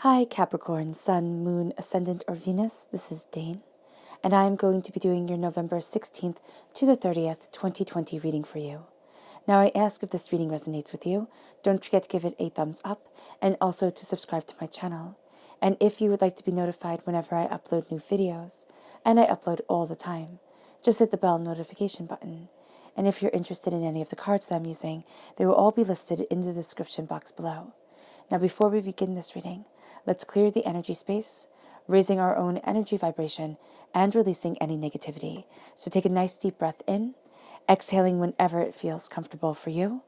Hi Capricorn, Sun, Moon, Ascendant, or Venus. This is Dane, and I am going to be doing your November 16th to the 30th, 2020 reading for you. Now I ask if this reading resonates with you, don't forget to give it a thumbs up, and also to subscribe to my channel. And if you would like to be notified whenever I upload new videos, and I upload all the time, just hit the bell notification button. And if you're interested in any of the cards that I'm using, they will all be listed in the description box below. Now before we begin this reading, let's clear the energy space, raising our own energy vibration and releasing any negativity. So take a nice deep breath in, exhaling whenever it feels comfortable for you.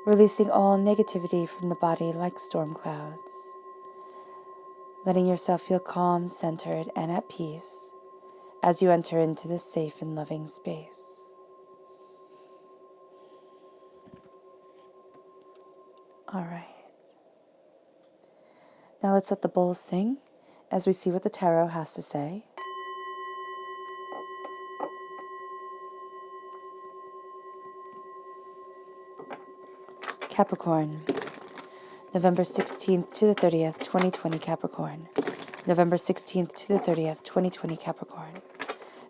Releasing all negativity from the body like storm clouds. Letting yourself feel calm, centered, and at peace as you enter into this safe and loving space. All right. Now let's let the bowls sing as we see what the tarot has to say. Capricorn, November 16th to the 30th, 2020 Capricorn. November 16th to the 30th, 2020 Capricorn.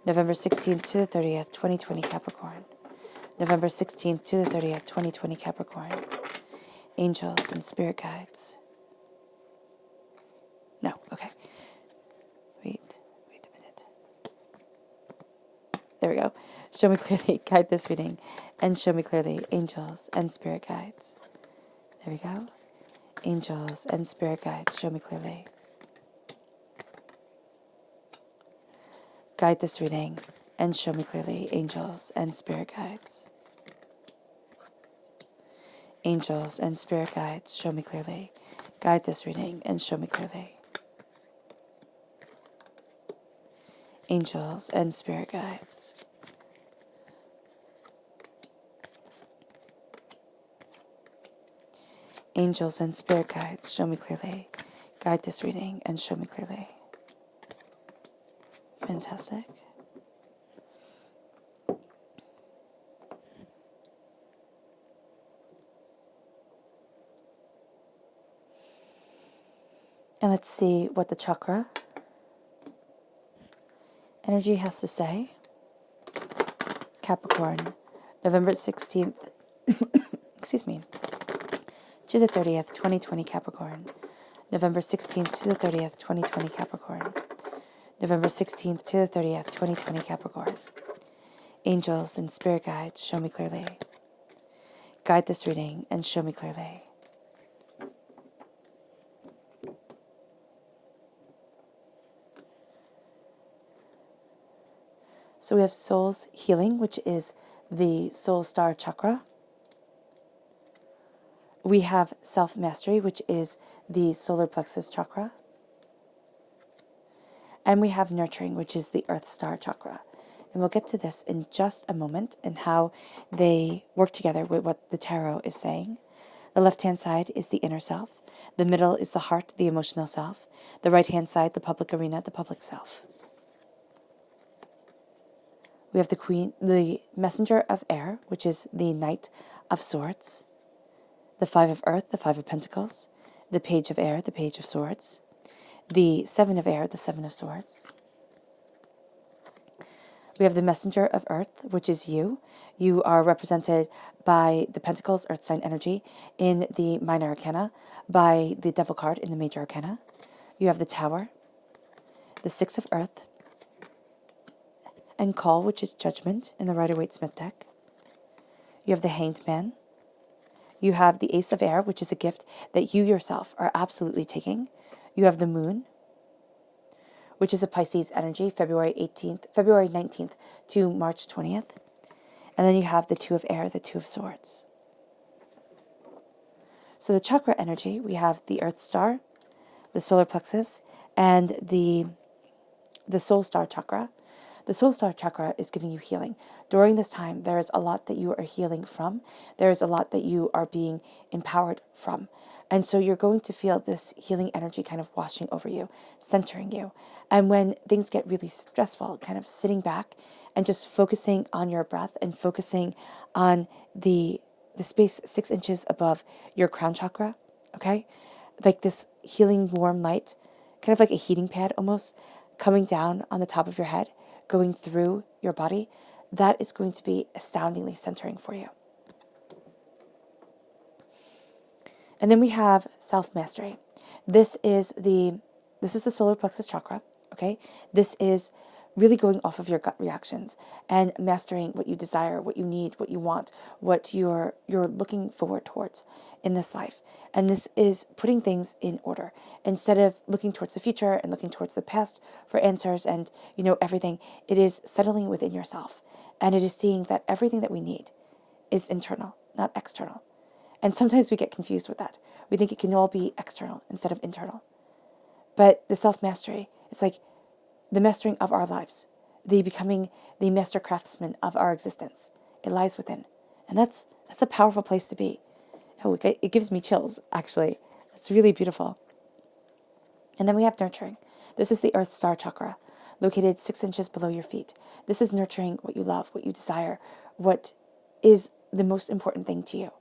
November 16th to the 30th, 2020 Capricorn. November 16th to the 30th, 2020 Capricorn. Angels and spirit guides. No, okay. Wait a minute. There we go. Show me clearly, guide this reading, and show me clearly, angels and spirit guides. There we go. Angels and spirit guides, show me clearly. Guide this reading, and show me clearly, angels and spirit guides. Angels and spirit guides, show me clearly. Guide this reading, and show me clearly. Angels and spirit guides. Angels and spirit guides, show me clearly. Guide this reading and show me clearly. Fantastic. And let's see what the chakra energy has to say. Capricorn, November 16th, excuse me, to the 30th, 2020 Capricorn. November 16th to the 30th, 2020 Capricorn. November 16th to the 30th, 2020 Capricorn. Angels and spirit guides, show me clearly. Guide this reading and show me clearly. So we have soul's healing, which is the soul star chakra. We have self-mastery, which is the solar plexus chakra. And we have nurturing, which is the earth star chakra. And we'll get to this in just a moment and how they work together with what the tarot is saying. The left-hand side is the inner self. The middle is the heart, the emotional self. The right-hand side, the public arena, the public self. We have the messenger of air, which is the Knight of Swords. The Five of Earth, the Five of Pentacles. The Page of Air, the Page of Swords. The Seven of Air, the Seven of Swords. We have the messenger of earth, which is you. You are represented by the Pentacles, earth sign energy, in the minor arcana, by the Devil card in the major arcana. You have the Tower, the Six of Earth, and Call, which is Judgment, in the Rider-Waite-Smith deck. You have the Hanged Man. You have the Ace of Air, which is a gift that you yourself are absolutely taking. You have the Moon, which is a Pisces energy, February 19th to March 20th. And then you have the Two of Air, the Two of Swords. So the chakra energy, we have the Earth Star, the solar plexus, and the soul star chakra. The soul star chakra is giving you healing. During this time, there is a lot that you are healing from. There is a lot that you are being empowered from. And so you're going to feel this healing energy kind of washing over you, centering you. And when things get really stressful, kind of sitting back and just focusing on your breath and focusing on the space 6 inches above your crown chakra, okay? Like this healing warm light, kind of like a heating pad almost, coming down on the top of your head, going through your body, that is going to be astoundingly centering for you. And then we have self-mastery. This is the solar plexus chakra, okay? This is really going off of your gut reactions and mastering what you desire, what you need, what you want, what you're looking forward towards in this life. And this is putting things in order. Instead of looking towards the future and looking towards the past for answers and, everything, it is settling within yourself. And it is seeing that everything that we need is internal, not external. And sometimes we get confused with that. We think it can all be external instead of internal. But the self-mastery, it's like the mastering of our lives, the becoming the master craftsman of our existence. It lies within. And that's a powerful place to be. Oh, it gives me chills, actually. It's really beautiful. And then we have nurturing. This is the Earth Star chakra, located 6 inches below your feet. This is nurturing what you love, what you desire, what is the most important thing to you.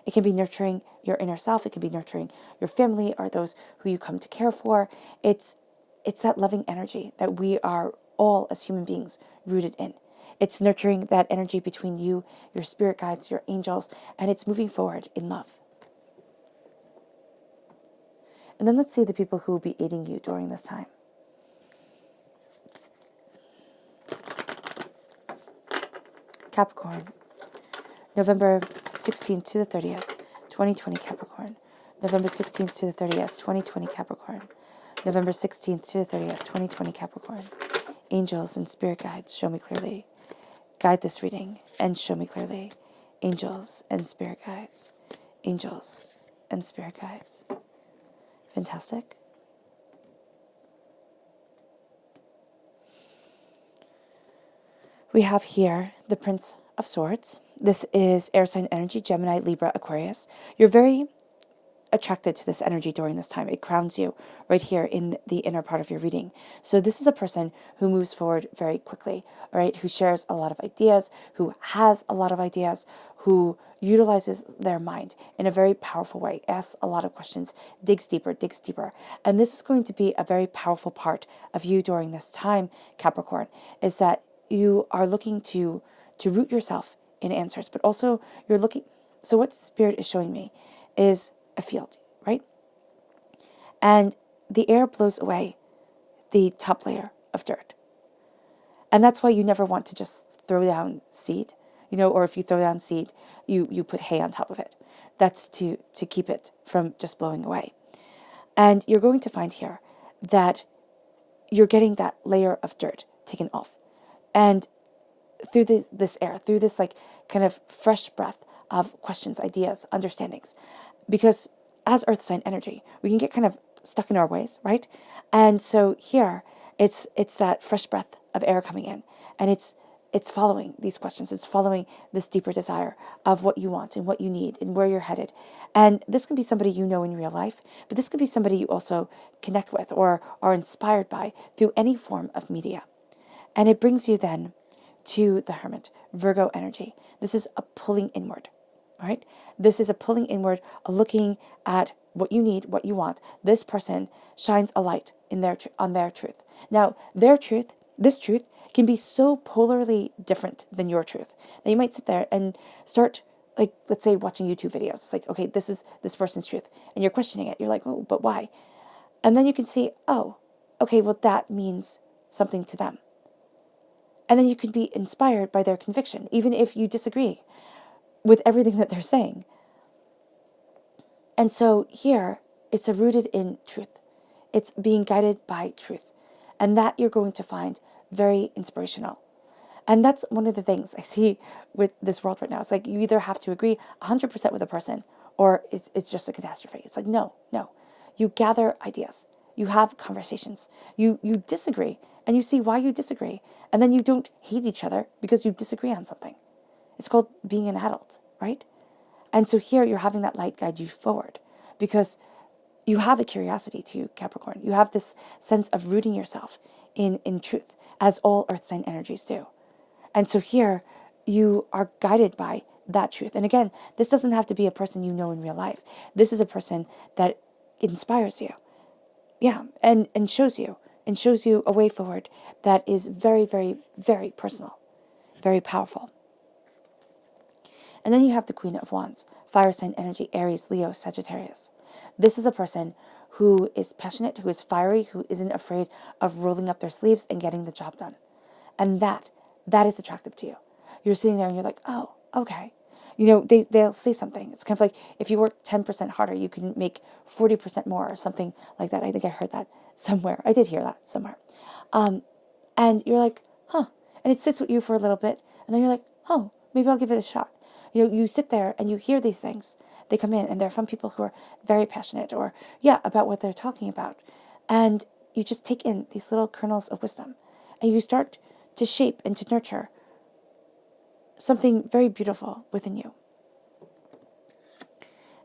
It can be nurturing your inner self. It can be nurturing your family or those who you come to care for. It's that loving energy that we are all as human beings rooted in. It's nurturing that energy between you, your spirit guides, your angels, and it's moving forward in love. And then let's see the people who will be aiding you during this time. Capricorn, November 16th to the 30th, 2020 Capricorn. November 16th to the 30th, 2020 Capricorn. November 16th to the 30th, 2020 Capricorn. Angels and spirit guides, show me clearly. Guide this reading and show me clearly. Angels and spirit guides. Angels and spirit guides. Fantastic. We have here the Prince of Swords. This is air sign energy, Gemini, Libra, Aquarius. You're very attracted to this energy during this time. It grounds you right here in the inner part of your reading. So this is a person who moves forward very quickly, all right, who shares a lot of ideas, who has a lot of ideas, who utilizes their mind in a very powerful way, asks a lot of questions, digs deeper. And this is going to be a very powerful part of you during this time, Capricorn, is that you are looking to root yourself in answers, but also you're looking, so what Spirit is showing me is a field, right? And the air blows away the top layer of dirt. And that's why you never want to just throw down seed, or if you throw down seed, you put hay on top of it. That's to keep it from just blowing away. And you're going to find here that you're getting that layer of dirt taken off. And through this air, through this like kind of fresh breath of questions, ideas, understandings. Because as earth sign energy, we can get kind of stuck in our ways, right? And so here, it's that fresh breath of air coming in. And it's following these questions. It's following this deeper desire of what you want and what you need and where you're headed. And this can be somebody you know in real life, but this can be somebody you also connect with or are inspired by through any form of media. And it brings you then to the Hermit, Virgo energy. This is a pulling inward, right? This is a pulling inward, a looking at what you need, what you want. This person shines a light on their truth. Now, this truth can be so polarly different than your truth that you might sit there and start like, let's say watching YouTube videos. It's like, okay, this is this person's truth. And you're questioning it. You're like, oh, but why? And then you can see, oh, okay, well, that means something to them. And then you can be inspired by their conviction, even if you disagree with everything that they're saying. And so here, it's rooted in truth. It's being guided by truth. And that you're going to find very inspirational. And that's one of the things I see with this world right now. It's like you either have to agree 100% with a person or it's just a catastrophe. It's like, no. You gather ideas. You have conversations. You disagree and you see why you disagree. And then you don't hate each other because you disagree on something. It's called being an adult, right? And so here you're having that light guide you forward because you have a curiosity to you, Capricorn. You have this sense of rooting yourself in truth, as all earth sign energies do. And so here you are guided by that truth. And again, this doesn't have to be a person you know in real life. This is a person that inspires you. Yeah, and shows you a way forward that is very, very, very personal, very powerful. And then you have the Queen of Wands, fire sign energy, Aries, Leo, Sagittarius. This is a person who is passionate, who is fiery, who isn't afraid of rolling up their sleeves and getting the job done. And that is attractive to you. You're sitting there and you're like, oh, okay. You know, they'll say something. It's kind of like if you work 10% harder, you can make 40% more or something like that. I think I heard that somewhere. I did hear that somewhere. And you're like, huh. And it sits with you for a little bit. And then you're like, oh, maybe I'll give it a shot. You know, you sit there and you hear these things. They come in and they're from people who are very passionate or, about what they're talking about. And you just take in these little kernels of wisdom. And you start to shape and to nurture something very beautiful within you.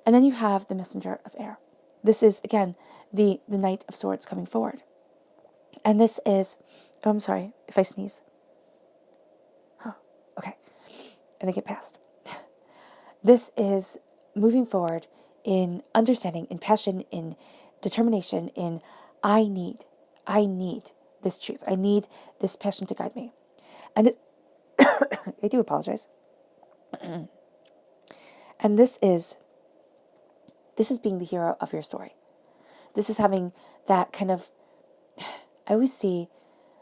And then you have the messenger of air. This is, again, the Knight of Swords coming forward. And this is, oh, I'm sorry if I sneeze. Oh, okay. I think it passed. This is moving forward in understanding, in passion, in determination, in I need this truth. I need this passion to guide me. And this, I do apologize. And this is being the hero of your story. This is having that kind of, I always see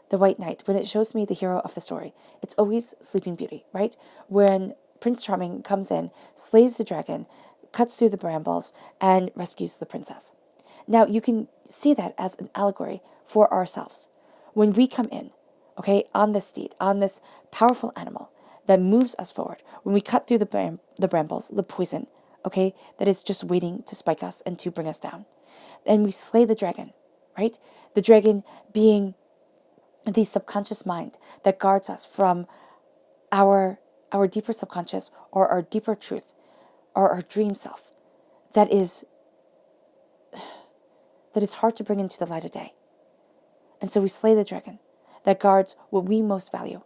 the White Knight, when it shows me the hero of the story, it's always Sleeping Beauty, right? When Prince Charming comes in, slays the dragon, cuts through the brambles, and rescues the princess. Now, you can see that as an allegory for ourselves. When we come in, okay, on this steed, on this powerful animal that moves us forward, when we cut through the brambles, the poison, okay, that is just waiting to spike us and to bring us down. And we slay the dragon, right? The dragon being the subconscious mind that guards us from our deeper subconscious or our deeper truth or our dream self that is hard to bring into the light of day. And so we slay the dragon that guards what we most value,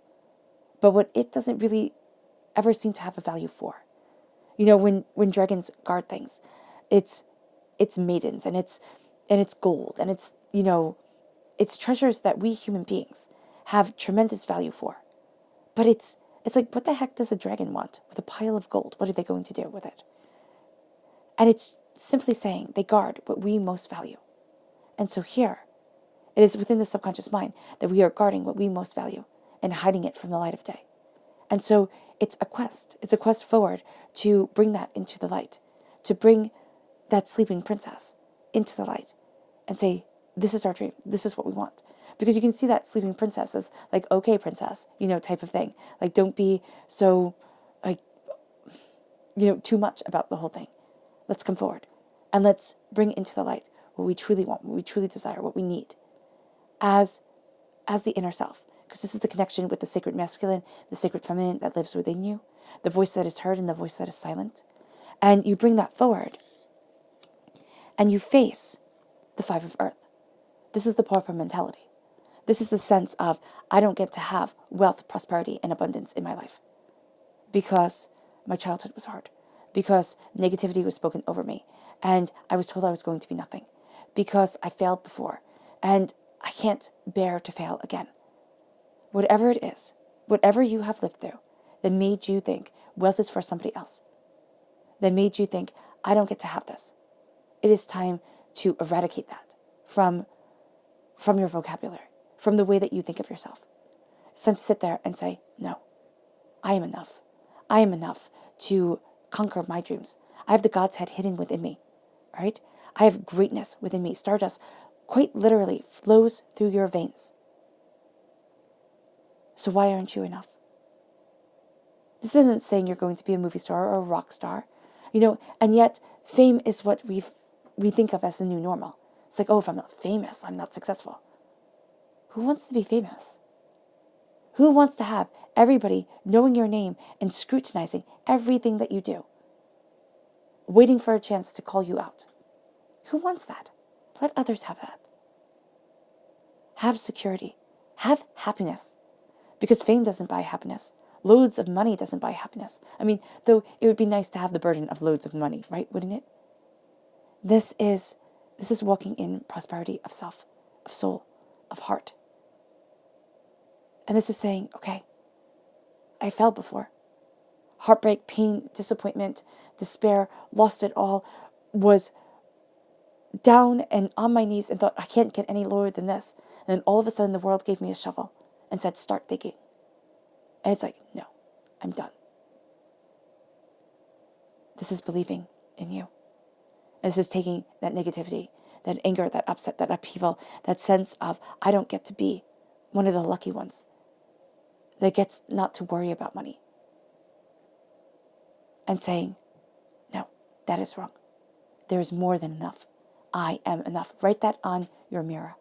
but what it doesn't really ever seem to have a value for. You know, when dragons guard things, it's maidens and it's gold and it's, it's treasures that we human beings have tremendous value for. But it's like, what the heck does a dragon want with a pile of gold? What are they going to do with it? And it's simply saying they guard what we most value. And so here, it is within the subconscious mind that we are guarding what we most value and hiding it from the light of day. And so it's a quest. It's a quest forward to bring that into the light, to bring that sleeping princess into the light and say, this is our dream. This is what we want. Because you can see that sleeping princess as like, okay, princess, type of thing. Like, don't be so, like, too much about the whole thing. Let's come forward and let's bring into the light what we truly want, what we truly desire, what we need as the inner self. Because this is the connection with the sacred masculine, the sacred feminine that lives within you, the voice that is heard and the voice that is silent. And you bring that forward and you face the Five of Earth. This is the pauper mentality. This is the sense of, I don't get to have wealth, prosperity, and abundance in my life because my childhood was hard, because negativity was spoken over me, and I was told I was going to be nothing, because I failed before, and I can't bear to fail again. Whatever it is, whatever you have lived through that made you think wealth is for somebody else, that made you think, I don't get to have this. It is time to eradicate that from your vocabulary, from the way that you think of yourself. It's time to sit there and say, no, I am enough. I am enough to conquer my dreams. I have the God's head hidden within me, right? I have greatness within me. Stardust quite literally flows through your veins. So why aren't you enough? This isn't saying you're going to be a movie star or a rock star, and yet fame is what we think of as the new normal. It's like, oh, if I'm not famous, I'm not successful. Who wants to be famous? Who wants to have everybody knowing your name and scrutinizing everything that you do, waiting for a chance to call you out? Who wants that? Let others have that. Have security. Have happiness. Because fame doesn't buy happiness. Loads of money doesn't buy happiness. I mean, though it would be nice to have the burden of loads of money, right? Wouldn't it? This is walking in prosperity of self, of soul, of heart. And this is saying, okay, I fell before. Heartbreak, pain, disappointment, despair, lost it all, was down and on my knees and thought, I can't get any lower than this. And then all of a sudden the world gave me a shovel and said, start digging. And it's like, no, I'm done. This is believing in you. And this is taking that negativity, that anger, that upset, that upheaval, that sense of, I don't get to be one of the lucky ones that gets not to worry about money. And saying, no, that is wrong. There is more than enough. I am enough. Write that on your mirror.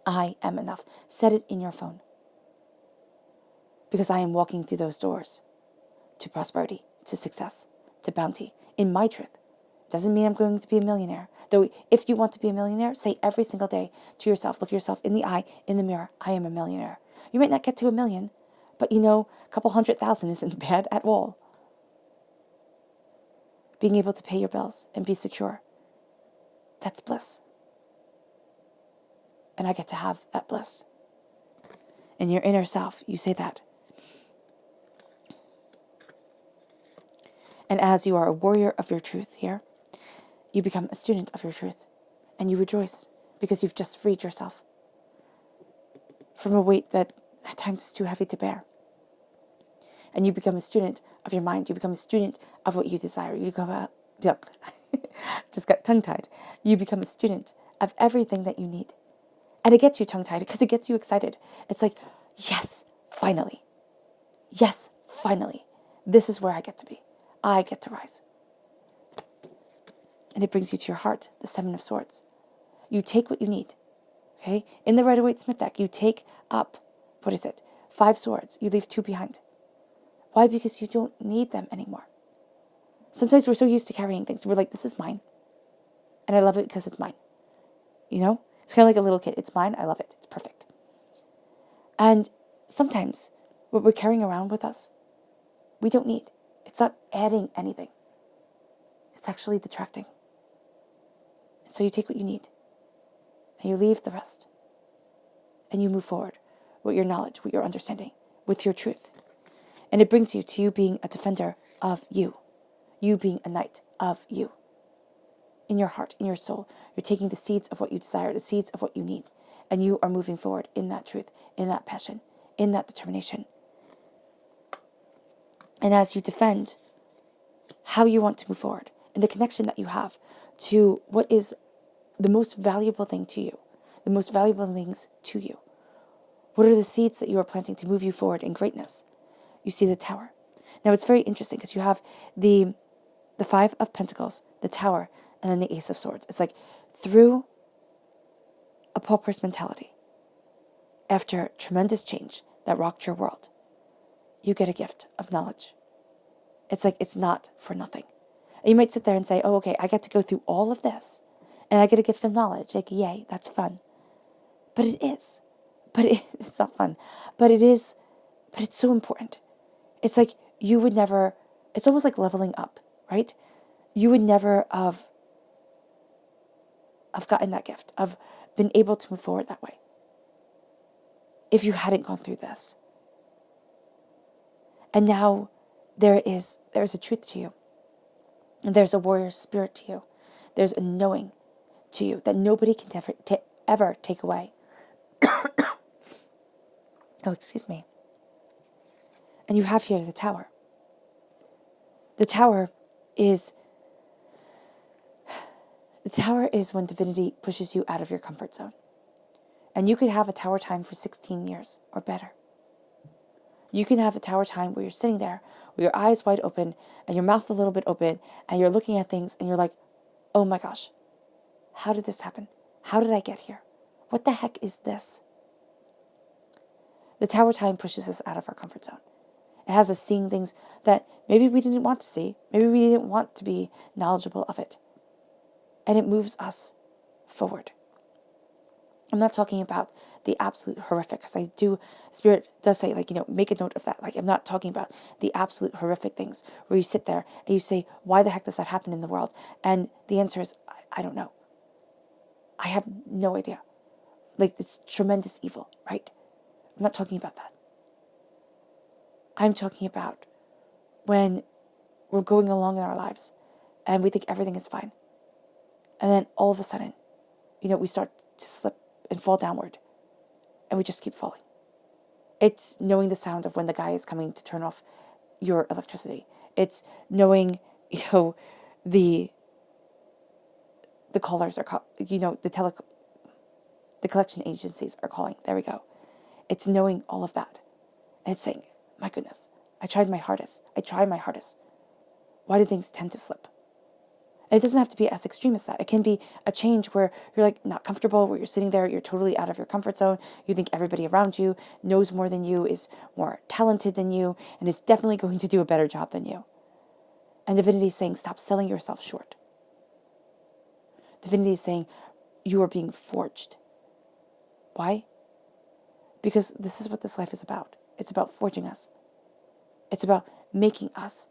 I am enough. Set it in your phone. Because I am walking through those doors to prosperity, to success, to bounty, in my truth. Doesn't mean I'm going to be a millionaire. Though if you want to be a millionaire, say every single day to yourself, look yourself in the eye, in the mirror, I am a millionaire. You might not get to 1 million, but a couple 100,000 isn't bad at all. Being able to pay your bills and be secure, that's bliss. And I get to have that bliss. In your inner self, you say that. And as you are a warrior of your truth here, you become a student of your truth. And you rejoice because you've just freed yourself from a weight that at times is too heavy to bear. And you become a student of your mind. You become a student of what you desire. You become just got tongue-tied. You become a student of everything that you need. And it gets you tongue-tied because it gets you excited. It's like, yes, finally. Yes, finally. This is where I get to be. I get to rise. And it brings you to your heart, the 7 of Swords. You take what you need. Okay? In the Rider-Waite-Smith deck, you take up, 5 swords. You leave 2 behind. Why? Because you don't need them anymore. Sometimes we're so used to carrying things. We're like, this is mine. And I love it because it's mine. It's kind of like a little kid. It's mine. I love it. It's perfect. And sometimes what we're carrying around with us, we don't need. It's not adding anything. It's actually detracting. And so you take what you need. And you leave the rest. And you move forward with your knowledge, with your understanding, with your truth. And it brings you to you being a defender of you. You being a knight of you. In your heart, in your soul. You're taking the seeds of what you desire, the seeds of what you need. And you are moving forward in that truth, in that passion, in that determination. And as you defend how you want to move forward, and the connection that you have to what is the most valuable thing to you, the most valuable things to you. What are the seeds that you are planting to move you forward in greatness? You see the Tower. Now it's very interesting because you have the 5 of Pentacles, the Tower, and then the Ace of Swords. It's like through a pauper's mentality, after tremendous change that rocked your world, you get a gift of knowledge. It's like it's not for nothing. And you might sit there and say, oh, okay, I get to go through all of this, and I get a gift of knowledge. Like, yay, that's fun. But it is. It's not fun. But it is, but it's so important. It's like you would never, it's almost like leveling up, right? You would never have gotten that gift, of been able to move forward that way, if you hadn't gone through this. And now there is a truth to you. And there's a warrior spirit to you. There's a knowing to you that nobody can ever take away. Oh, excuse me. And you have here the Tower. The Tower is when divinity pushes you out of your comfort zone. And you could have a Tower time for 16 years or better. You can have a Tower time where you're sitting there with your eyes wide open and your mouth a little bit open and you're looking at things and you're like, oh my gosh, how did this happen? How did I get here? What the heck is this? The Tower time pushes us out of our comfort zone. It has us seeing things that maybe we didn't want to see. Maybe we didn't want to be knowledgeable of it. And it moves us forward. I'm not talking about the absolute horrific, because Spirit does say, make a note of that. I'm not talking about the absolute horrific things where you sit there and you say, why the heck does that happen in the world? And the answer is, I don't know. I have no idea. It's tremendous evil, right? I'm not talking about that. I'm talking about when we're going along in our lives and we think everything is fine. And then all of a sudden, we start to slip and fall downward. And we just keep falling. It's knowing the sound of when the guy is coming to turn off your electricity. It's knowing, the callers are, the collection agencies are calling. There we go. It's knowing all of that. And it's saying, my goodness, I tried my hardest. Why do things tend to slip? And it doesn't have to be as extreme as that. It can be a change where you're not comfortable, where you're sitting there, you're totally out of your comfort zone. You think everybody around you knows more than you, is more talented than you, and is definitely going to do a better job than you. And divinity is saying, stop selling yourself short. Divinity is saying, you are being forged. Why? Because this is what this life is about. It's about forging us. It's about making us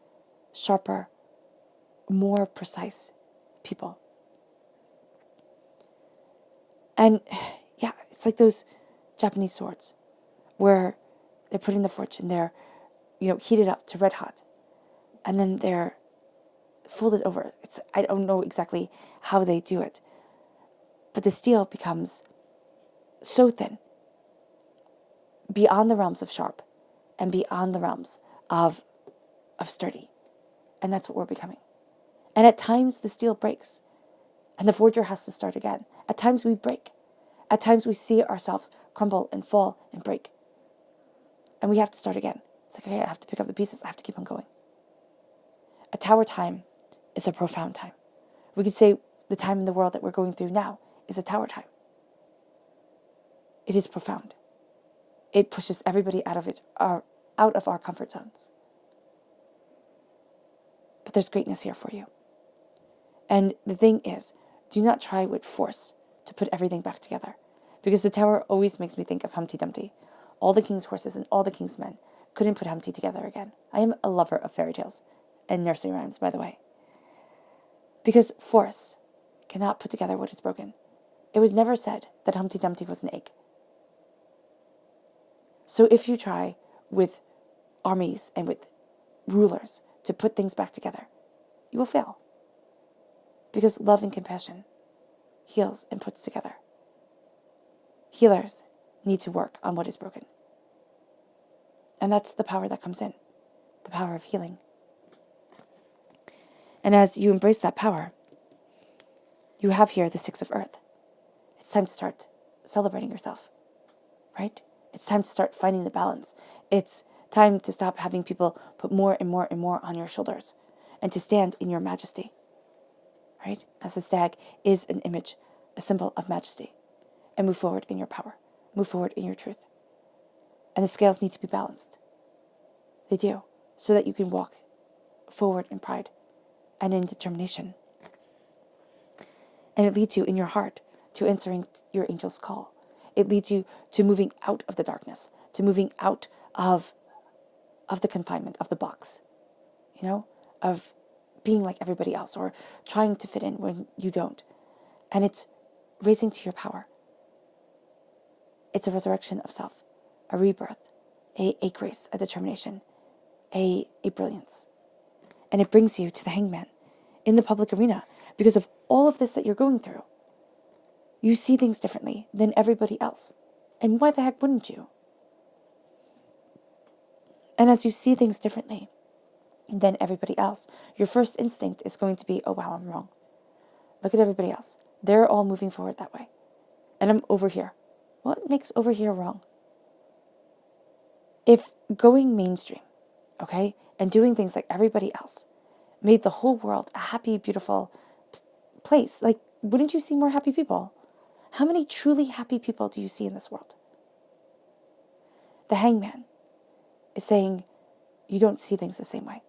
sharper, more precise people. And yeah, it's like those Japanese swords where they're putting the forge in there, heated up to red hot, and then they're folded over. I don't know exactly how they do it, but the steel becomes so thin, beyond the realms of sharp and beyond the realms of sturdy. And that's what we're becoming. And at times the steel breaks and the forger has to start again. At times we break. At times we see ourselves crumble and fall and break. And we have to start again. It's okay, I have to pick up the pieces. I have to keep on going. A Tower time is a profound time. We could say the time in the world that we're going through now is a Tower time. It is profound. It pushes everybody out of our comfort zones. But there's greatness here for you. And the thing is, do not try with force to put everything back together. Because the Tower always makes me think of Humpty Dumpty. All the king's horses and all the king's men couldn't put Humpty together again. I am a lover of fairy tales and nursery rhymes, by the way. Because force cannot put together what is broken. It was never said that Humpty Dumpty was an egg. So if you try with armies and with rulers to put things back together, you will fail. Because love and compassion heals and puts together. Healers need to work on what is broken. And that's the power that comes in, the power of healing. And as you embrace that power, you have here the Six of Earth. It's time to start celebrating yourself, right? It's time to start finding the balance. It's time to stop having people put more and more and more on your shoulders and to stand in your majesty, right? As the stag is an image, a symbol of majesty. And move forward in your power. Move forward in your truth. And the scales need to be balanced. They do, so that you can walk forward in pride and in determination. And it leads you in your heart to answering your angel's call. It leads you to moving out of the darkness, to moving out of the confinement, of the box, of being like everybody else or trying to fit in when you don't. And it's raising to your power. It's a resurrection of self, a rebirth, a grace, a determination, a brilliance. And it brings you to the Hangman. in the public arena because of all of this that you're going through. You see things differently than everybody else. And why the heck wouldn't you? And as you see things differently than everybody else, your first instinct is going to be, oh wow, I'm wrong. Look at everybody else. They're all moving forward that way. And I'm over here. What makes over here wrong? If going mainstream, okay, and doing things like everybody else made the whole world a happy, beautiful place, like, wouldn't you see more happy people? How many truly happy people do you see in this world? The hangman is saying you don't see things the same way.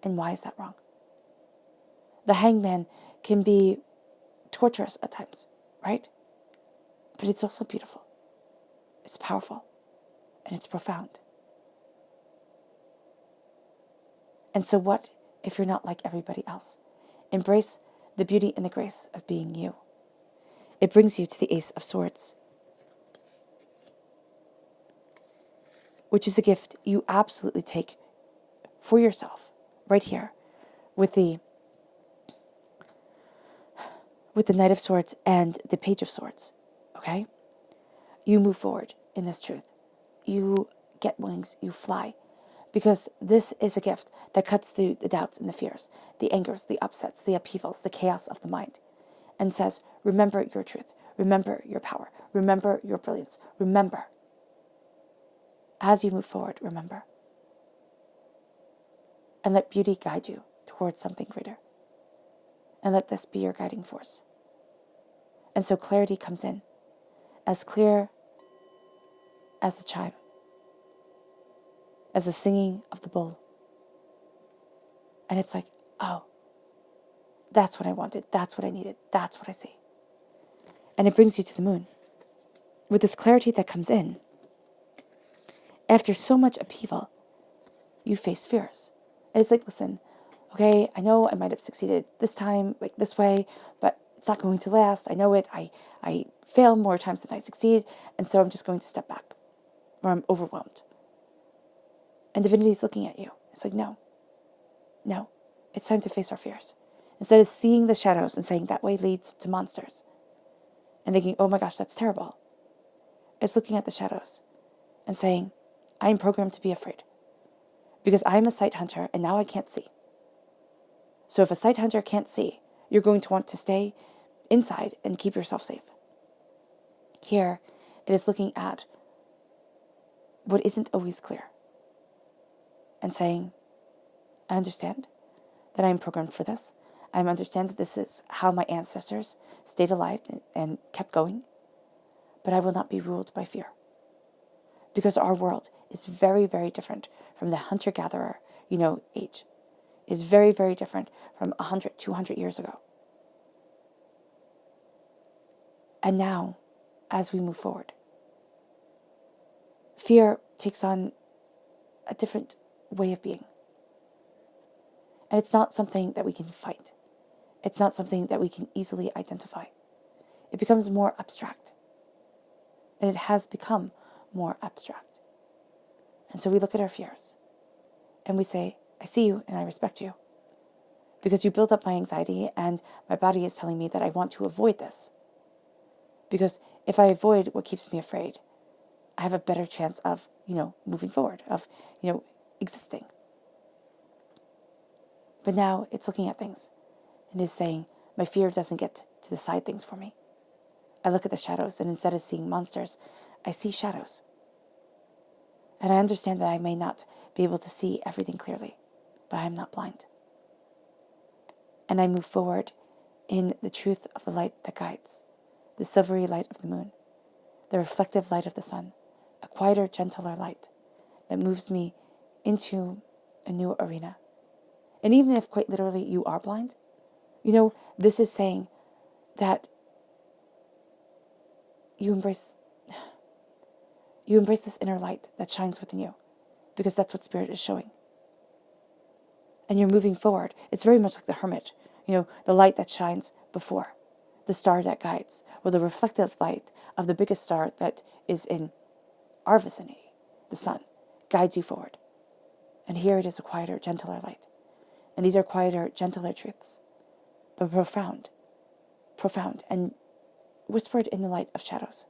And why is that wrong? The hangman can be torturous at times, right? But it's also beautiful. It's powerful. And it's profound. And so what if you're not like everybody else? Embrace the beauty and the grace of being you. It brings you to the Ace of Swords, which is a gift you absolutely take for yourself right here with the Knight of Swords and the Page of Swords, okay? You move forward in this truth. You get wings, you fly, because this is a gift that cuts through the doubts and the fears, the angers, the upsets, the upheavals, the chaos of the mind, and says, remember your truth, remember your power, remember your brilliance, remember. As you move forward, remember. And let beauty guide you towards something greater. And let this be your guiding force. And so clarity comes in, as clear as the chime, as the singing of the bull. And it's like, oh, that's what I wanted, that's what I needed, that's what I see. And it brings you to the moon. With this clarity that comes in, after so much upheaval, you face fears. And it's like, listen, okay, I know I might have succeeded this time, like this way, but it's not going to last. I know it. I fail more times than I succeed, and so I'm just going to step back, or I'm overwhelmed. And divinity's looking at you. It's like, no, it's time to face our fears. Instead of seeing the shadows and saying that way leads to monsters, and thinking, oh my gosh, that's terrible, it's looking at the shadows and saying, I am programmed to be afraid because I'm a sight hunter and now I can't see. So if a sight hunter can't see, you're going to want to stay inside and keep yourself safe. Here, it is looking at what isn't always clear and saying, I understand that I am programmed for this. I understand that this is how my ancestors stayed alive and kept going, but I will not be ruled by fear. Because our world is very, very different from the hunter-gatherer, age. Is very, very different from 100, 200 years ago. And now, as we move forward, fear takes on a different way of being. And it's not something that we can fight. It's not something that we can easily identify. It becomes more abstract. And it has become more abstract. And so we look at our fears and we say, I see you and I respect you. Because you build up my anxiety and my body is telling me that I want to avoid this. Because if I avoid what keeps me afraid, I have a better chance of, moving forward, of, existing. But now it's looking at things and is saying, my fear doesn't get to decide things for me. I look at the shadows and instead of seeing monsters, I see shadows. And I understand that I may not be able to see everything clearly, but I am not blind. And I move forward in the truth of the light that guides, the silvery light of the moon, the reflective light of the sun, a quieter, gentler light that moves me into a new arena. And even if quite literally you are blind, this is saying that you embrace this inner light that shines within you, because that's what Spirit is showing. And you're moving forward. It's very much like the Hermit, the light that shines before, the star that guides, or the reflective light of the biggest star that is in our vicinity, the sun, guides you forward. And here it is a quieter, gentler light. And these are quieter, gentler truths but profound, profound, and whispered in the light of shadows.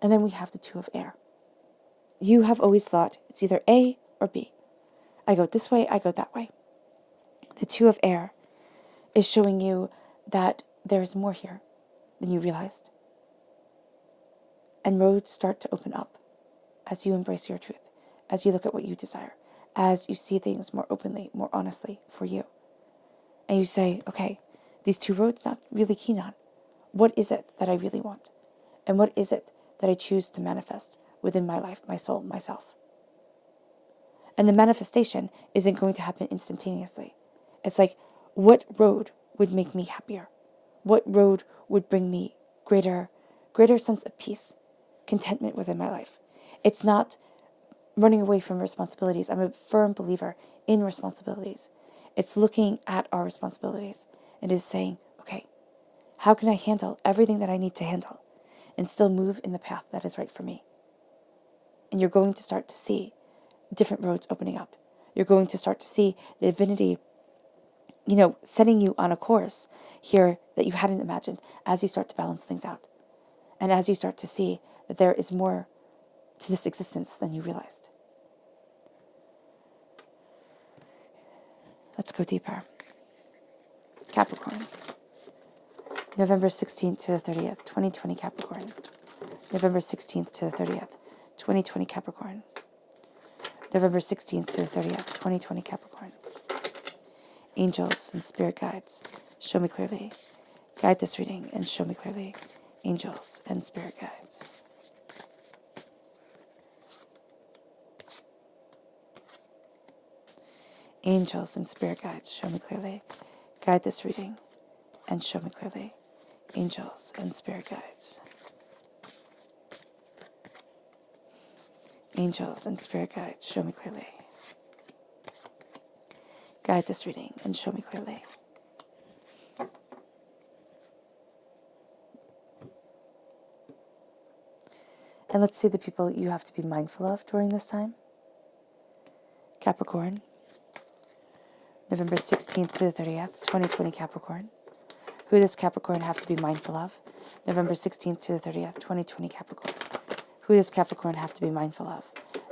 And then we have the Two of Air. You have always thought it's either A or B. I go this way, I go that way. The Two of Air is showing you that there is more here than you realized. And roads start to open up as you embrace your truth, as you look at what you desire, as you see things more openly, more honestly for you. And you say, okay, these two roads not really keen on. What is it that I really want? And what is it that I choose to manifest within my life, my soul, myself? And the manifestation isn't going to happen instantaneously. It's like, what road would make me happier? What road would bring me greater sense of peace, contentment within my life? It's not running away from responsibilities. I'm a firm believer in responsibilities. It's looking at our responsibilities and is saying, okay, how can I handle everything that I need to handle and still move in the path that is right for me? And you're going to start to see different roads opening up. You're going to start to see the divinity, setting you on a course here that you hadn't imagined as you start to balance things out. And as you start to see that there is more to this existence than you realized. Let's go deeper. Capricorn. November 16th to the 30th, 2020 Capricorn. November 16th to the 30th, 2020 Capricorn. November 16th to the 30th, 2020 Capricorn. Angels and spirit guides, show me clearly. Guide this reading and show me clearly. Angels and spirit guides. Angels and spirit guides, show me clearly. Guide this reading and show me clearly. Angels and spirit guides. Angels and spirit guides, show me clearly. Guide this reading and show me clearly. And let's see the people you have to be mindful of during this time. Capricorn. November 16th to the 30th, 2020 Capricorn. Who does Capricorn have to be mindful of? November 16th to the 30th, 2020 Capricorn. Who does Capricorn have to be mindful of?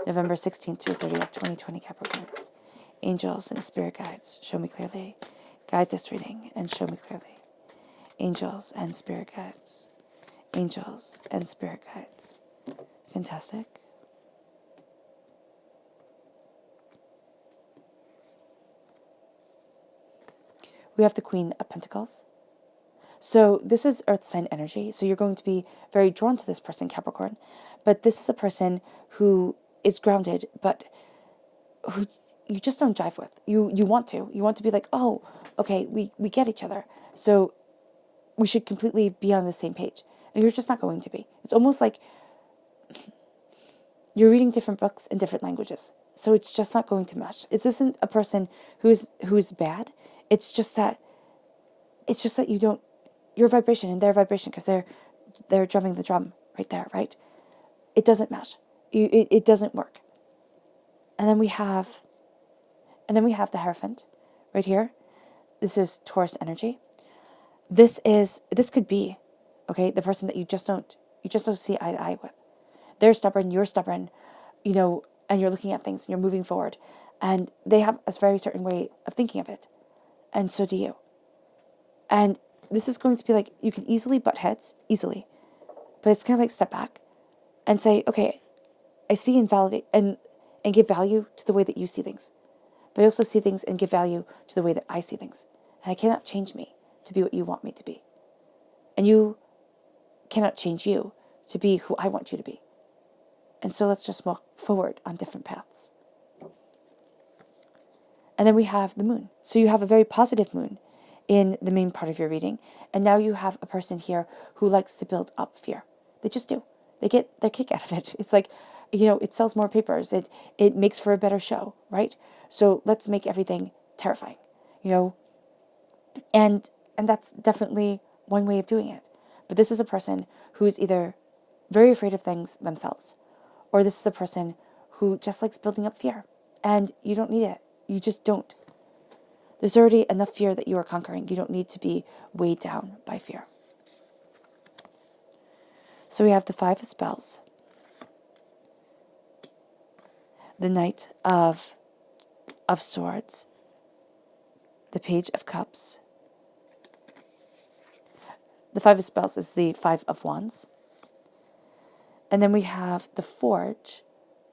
November 16th to the 30th, 2020 Capricorn. Angels and spirit guides, show me clearly. Guide this reading and show me clearly. Angels and spirit guides. Angels and spirit guides. Fantastic. We have the Queen of Pentacles. So this is earth sign energy. So you're going to be very drawn to this person, Capricorn. But this is a person who is grounded, but who you just don't jive with. You want to. You want to be like, oh, okay, we get each other. So we should completely be on the same page. And you're just not going to be. It's almost like you're reading different books in different languages. So it's just not going to mesh. It isn't a person who is bad. It's just that you don't, your vibration and their vibration, because they're drumming the drum right there, right? It doesn't mesh. It doesn't work. And then we have the Hierophant right here. This is Taurus energy. This could be, okay, the person that you just don't see eye to eye with. They're stubborn, you're stubborn, and you're looking at things and you're moving forward. And they have a very certain way of thinking of it. And so do you. And this is going to be like, you can easily butt heads, easily. But it's kind of like step back and say, okay, I see and validate and give value to the way that you see things. But I also see things and give value to the way that I see things. And I cannot change me to be what you want me to be. And you cannot change you to be who I want you to be. And so let's just walk forward on different paths. And then we have the moon. So you have a very positive moon in the main part of your reading. And now you have a person here who likes to build up fear. They just do. They get their kick out of it. It's like, it sells more papers. It makes for a better show, right? So let's make everything terrifying, And that's definitely one way of doing it. But this is a person who is either very afraid of things themselves, or this is a person who just likes building up fear. And you don't need it. You just don't. There's already enough fear that you are conquering. You don't need to be weighed down by fear. So we have the Five of Spells, the Knight of Swords, the Page of Cups. The Five of Spells is the Five of Wands. And then we have the Forge,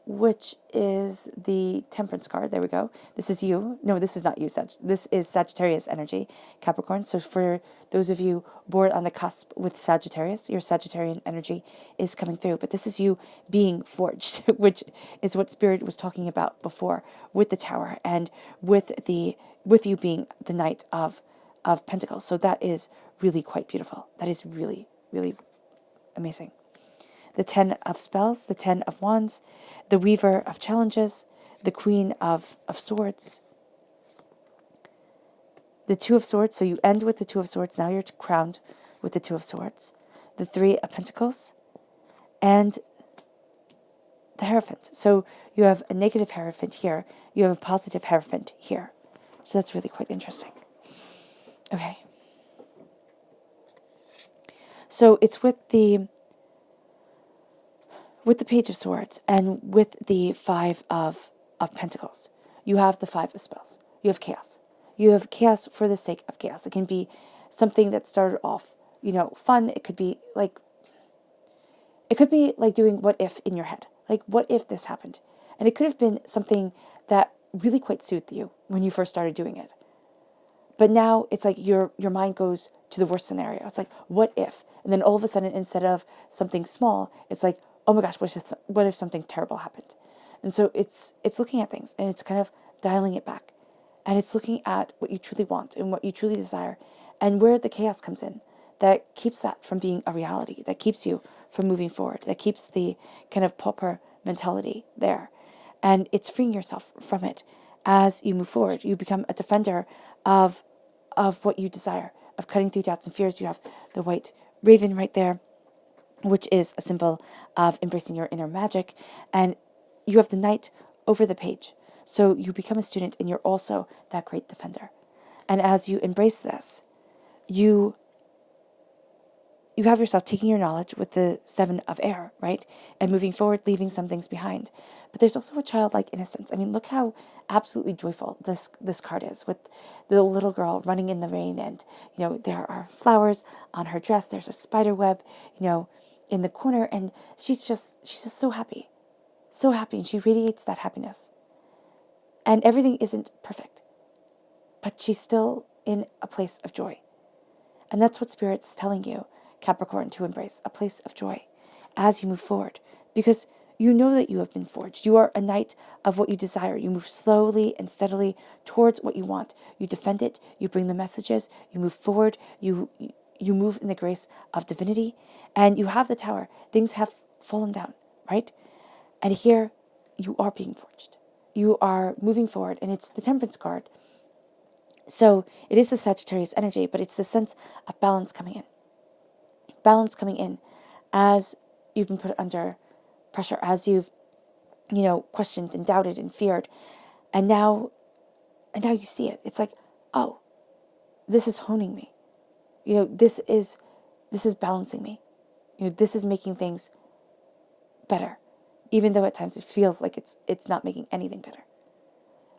which is the Temperance card. There we go. This is you. No, this is not you, This is Sagittarius energy, Capricorn. So for those of you born on the cusp with Sagittarius, your Sagittarian energy is coming through. But this is you being forged, which is what Spirit was talking about before with the Tower and with you being the Knight of Pentacles. So that is really quite beautiful. That is really, really amazing. The Ten of Spells, the Ten of Wands, the Weaver of Challenges, the Queen of Swords, the Two of Swords. So you end with the Two of Swords. Now you're crowned with the Two of Swords, the Three of Pentacles, and the Hierophant. So you have a negative Hierophant here. You have a positive Hierophant here. So that's really quite interesting. Okay. So it's with the Page of Swords and with the Five of Pentacles. You have the Five of Spells. You have chaos. You have chaos for the sake of chaos. It can be something that started off, fun. It could be like doing what if in your head. Like, what if this happened? And it could have been something that really quite soothed you when you first started doing it. But now it's like your mind goes to the worst scenario. It's like, what if? And then all of a sudden, instead of something small, it's like, oh my gosh, what if something terrible happened? And so it's looking at things and it's kind of dialing it back. And it's looking at what you truly want and what you truly desire and where the chaos comes in that keeps that from being a reality, that keeps you from moving forward, that keeps the kind of pauper mentality there. And it's freeing yourself from it as you move forward. You become a defender of what you desire, of cutting through doubts and fears. You have the white raven right there, which is a symbol of embracing your inner magic. And you have the Knight over the Page. So you become a student and you're also that great defender. And as you embrace this, you have yourself taking your knowledge with the Seven of Air, right? And moving forward, leaving some things behind. But there's also a childlike innocence. I mean, look how absolutely joyful this card is with the little girl running in the rain. And, there are flowers on her dress. There's a spider web, in the corner. And she's just so happy. So happy. And she radiates that happiness. And everything isn't perfect. But she's still in a place of joy. And that's what Spirit's telling you, Capricorn, to embrace, a place of joy as you move forward. Because you know that you have been forged. You are a knight of what you desire. You move slowly and steadily towards what you want. You defend it. You bring the messages. You move forward. You move in the grace of divinity. And you have the Tower. Things have fallen down, right? And here you are being forged. You are moving forward. And it's the Temperance card. So it is the Sagittarius energy, but it's the sense of balance coming in. Balance coming in as you've been put under pressure, as you've, questioned and doubted and feared. And now you see it. It's like, oh, this is honing me. This is balancing me. This is making things better, even though at times it feels like it's not making anything better.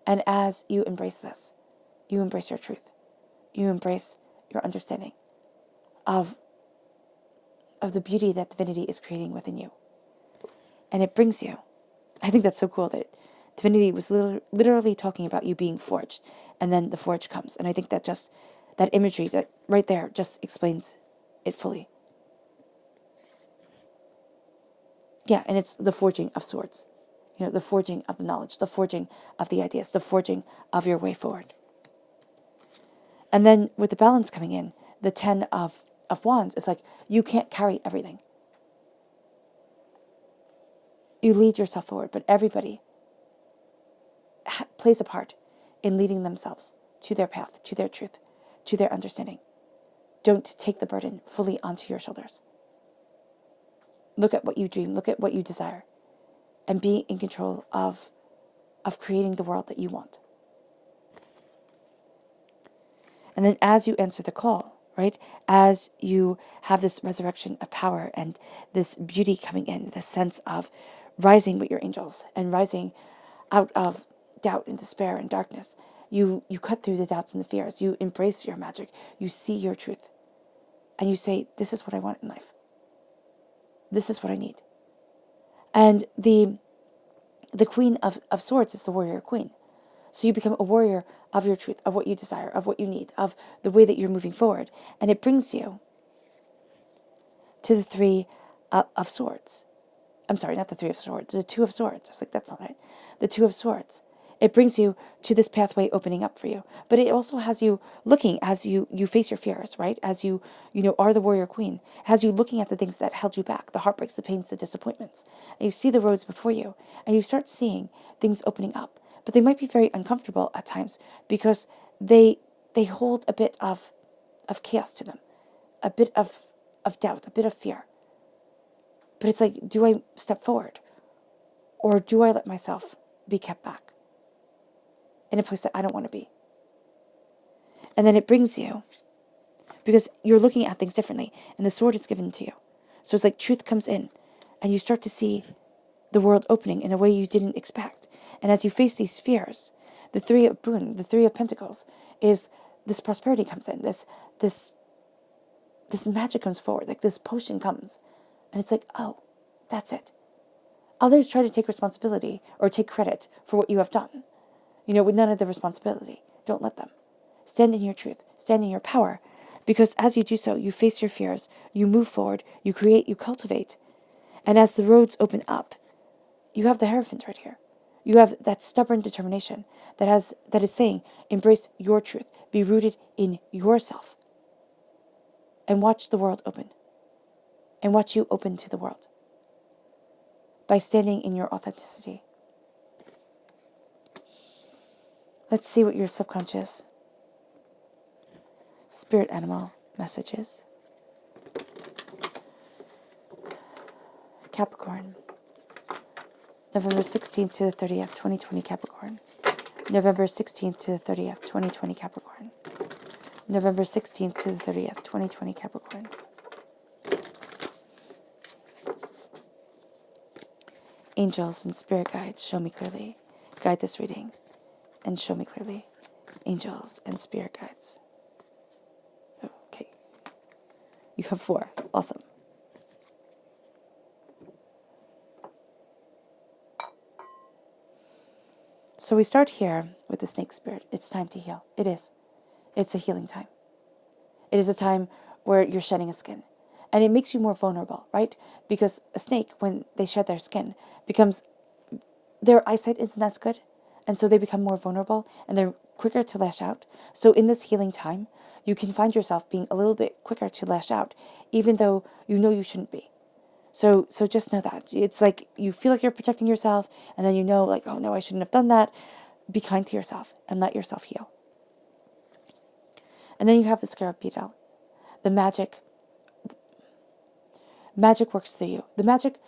And as you embrace this, you embrace your truth. You embrace your understanding of the beauty that divinity is creating within you. And it brings you. I think that's so cool that divinity was literally talking about you being forged. And then the forge comes. And I think that that imagery that right there just explains it fully. Yeah, and it's the forging of swords. The forging of the knowledge, the forging of the ideas, the forging of your way forward. And then with the balance coming in, the Ten of Wands is like, you can't carry everything. You lead yourself forward, but everybody plays a part in leading themselves to their path, to their truth, to their understanding. Don't take the burden fully onto your shoulders. Look at what you dream, look at what you desire, and be in control of creating the world that you want. And then as you answer the call, right, as you have this resurrection of power and this beauty coming in, this sense of rising with your angels and rising out of doubt and despair and darkness, you cut through the doubts and the fears. You embrace your magic. You see your truth. And you say, this is what I want in life. This is what I need. And the Queen of Swords is the warrior queen. So you become a warrior of your truth, of what you desire, of what you need, of the way that you're moving forward. And it brings you to the Three of Swords. I'm sorry, not the Three of Swords, the Two of Swords. I was like, that's not right. The Two of Swords. It brings you to this pathway opening up for you. But it also has you looking as you face your fears, right? As you are the warrior queen. It has you looking at the things that held you back, the heartbreaks, the pains, the disappointments. And you see the roads before you. And you start seeing things opening up. But they might be very uncomfortable at times because they hold a bit of chaos to them. A bit of doubt, a bit of fear. But it's like, do I step forward? Or do I let myself be kept back in a place that I don't want to be? And then it brings you, because you're looking at things differently, and the sword is given to you. So it's like truth comes in, and you start to see the world opening in a way you didn't expect. And as you face these fears, the Three of Boon, the Three of Pentacles, is this prosperity comes in, this magic comes forward, like this potion comes. And it's like, oh, that's it. Others try to take responsibility or take credit for what you have done, with none of the responsibility. Don't let them. Stand in your truth, stand in your power, because as you do so, you face your fears, you move forward, you create, you cultivate. And as the roads open up, you have the Hierophant right here. You have that stubborn determination that is saying, embrace your truth, be rooted in yourself, and watch the world open, and watch you open to the world by standing in your authenticity. Let's see what your subconscious spirit animal message is. Capricorn. November 16th to the 30th, 2020 Capricorn. November 16th to the 30th, 2020 Capricorn. November 16th to the 30th, 2020 Capricorn. Angels and spirit guides, show me clearly. Guide this reading and show me clearly. Angels and spirit guides. Okay. You have 4. Awesome. So we start here with the snake spirit. It's time to heal. It is. It's a healing time. It is a time where you're shedding a skin. And it makes you more vulnerable, right? Because a snake, when they shed their skin, their eyesight isn't as good. And so they become more vulnerable and they're quicker to lash out. So in this healing time, you can find yourself being a little bit quicker to lash out, even though you know you shouldn't be. So just know that. It's like you feel like you're protecting yourself, and then like, oh no, I shouldn't have done that. Be kind to yourself and let yourself heal. And then you have the scarab beetle. The magic works through you. The magic,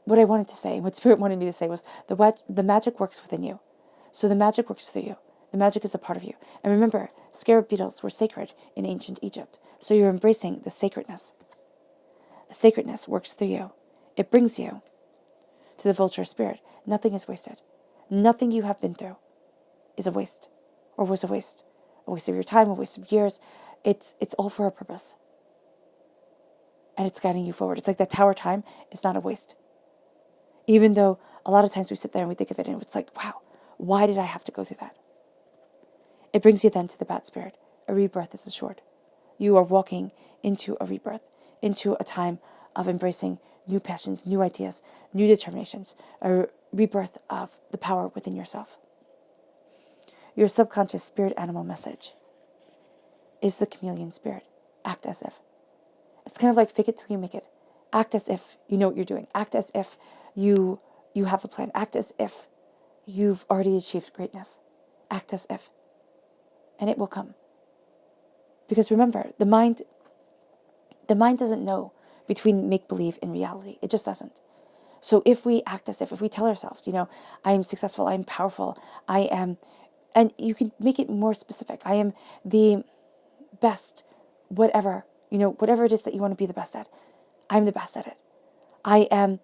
what I wanted to say, what Spirit wanted me to say was the magic works within you. So the magic works through you. The magic is a part of you. And remember, scarab beetles were sacred in ancient Egypt. So you're embracing the sacredness. Sacredness works through you. It brings you to the vulture spirit. Nothing is wasted. Nothing you have been through is a waste or was a waste. A waste of your time, a waste of years. It's all for a purpose. And it's guiding you forward. It's like that tower time is not a waste. Even though a lot of times we sit there and we think of it and it's like, wow, why did I have to go through that? It brings you then to the bat spirit. A rebirth is assured. You are walking into a rebirth, into a time of embracing new passions, new ideas, new determinations, a rebirth of the power within yourself. Your subconscious spirit animal message is the chameleon spirit. Act as if. It's kind of like fake it till you make it. Act as if you know what you're doing. Act as if you have a plan. Act as if you've already achieved greatness. Act as if. And it will come. Because remember, the mind doesn't know between make-believe and reality. It just doesn't. So if we act as if we tell ourselves, I am successful, I am powerful, I am, and you can make it more specific. I am the best, whatever, whatever it is that you want to be the best at. I'm the best at it. I am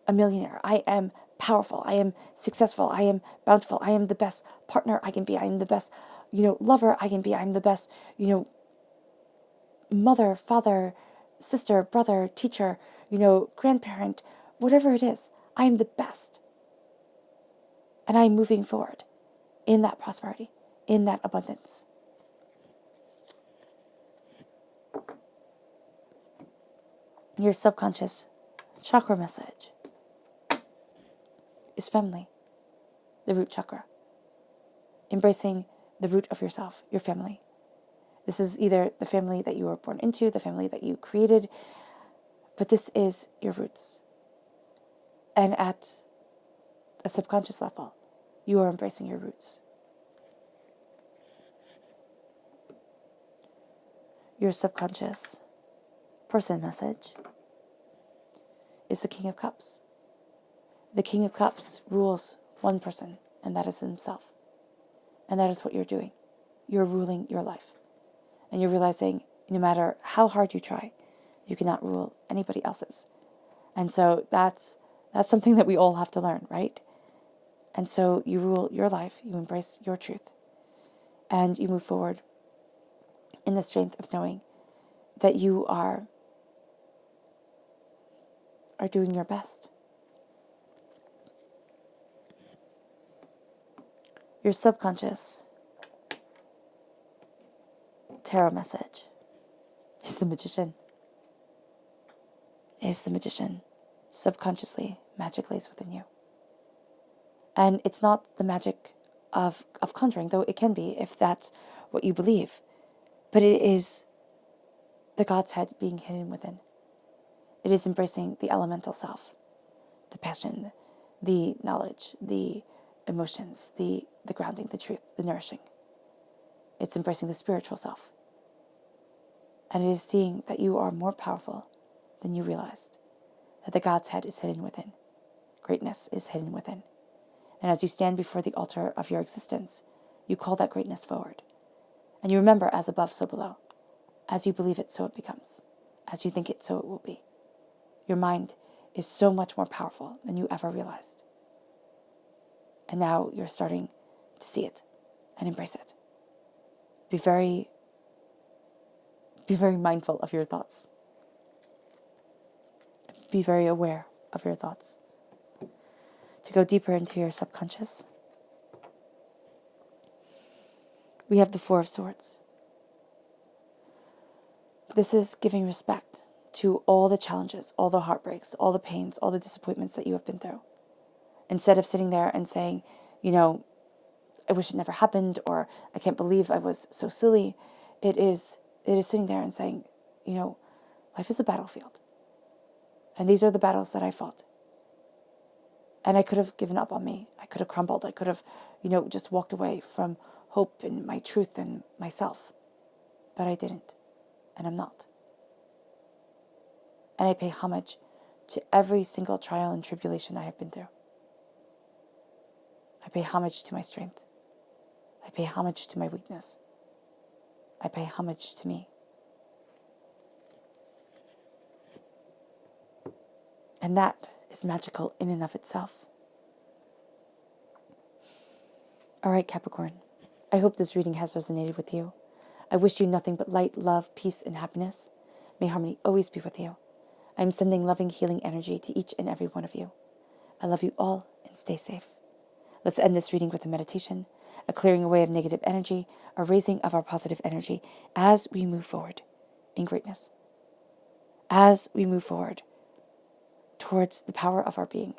a millionaire. I am powerful. I am successful. I am bountiful. I am the best partner I can be. I am the best, lover I can be. I'm the best, mother, father, sister, brother, teacher, grandparent, whatever it is. I am the best. And I'm moving forward in that prosperity, in that abundance. Your subconscious chakra message is family, the root chakra. Embracing the root of yourself, your family. This is either the family that you were born into, the family that you created, but this is your roots. And at a subconscious level, you are embracing your roots. Your subconscious person message is the King of Cups. The King of Cups rules one person, and that is himself. And that is what you're doing. You're ruling your life. And you're realizing no matter how hard you try, you cannot rule anybody else's. And so that's something that we all have to learn, right? And so you rule your life, you embrace your truth, and you move forward in the strength of knowing that you are doing your best. Your subconscious tarot message is the Magician. Subconsciously, magic lays within you. And it's not the magic of conjuring, though it can be if that's what you believe. But it is the God's head being hidden within. It is embracing the elemental self, the passion, the knowledge, the emotions, the grounding, the truth, the nourishing. It's embracing the spiritual self. And it is seeing that you are more powerful than you realized, that the God's head is hidden within. Greatness is hidden within. And as you stand before the altar of your existence, you call that greatness forward. And you remember, as above, so below. As you believe it, so it becomes. As you think it, so it will be. Your mind is so much more powerful than you ever realized. And now you're starting to see it and embrace it. Be very mindful of your thoughts. Be very aware of your thoughts. To go deeper into your subconscious, we have the Four of Swords. This is giving respect to all the challenges, all the heartbreaks, all the pains, all the disappointments that you have been through. Instead of sitting there and saying, I wish it never happened, or I can't believe I was so silly, it is sitting there and saying, life is a battlefield. And these are the battles that I fought. And I could have given up on me. I could have crumbled. I could have, just walked away from hope and my truth and myself. But I didn't. And I'm not. And I pay homage to every single trial and tribulation I have been through. I pay homage to my strength. I pay homage to my weakness. I pay homage to me. And that is magical in and of itself. All right, Capricorn. I hope this reading has resonated with you. I wish you nothing but light, love, peace, and happiness. May harmony always be with you. I am sending loving, healing energy to each and every one of you. I love you all, and stay safe. Let's end this reading with a meditation, a clearing away of negative energy, a raising of our positive energy as we move forward in greatness. As we move forward towards the power of our being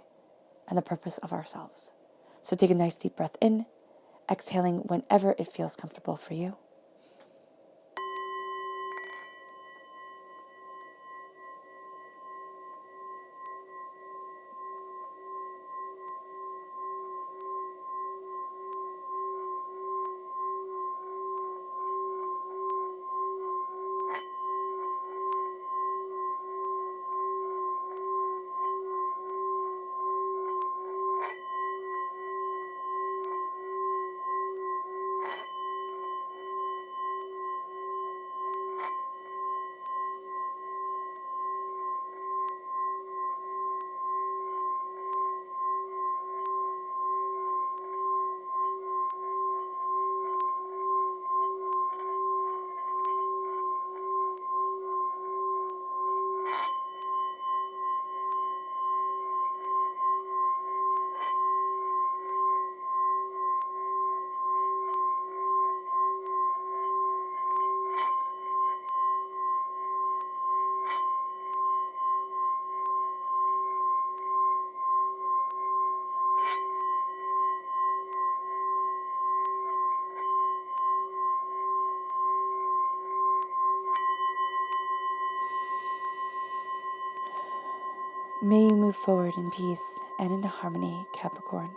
and the purpose of ourselves. So take a nice deep breath in, exhaling whenever it feels comfortable for you. May you move forward in peace and in harmony, Capricorn.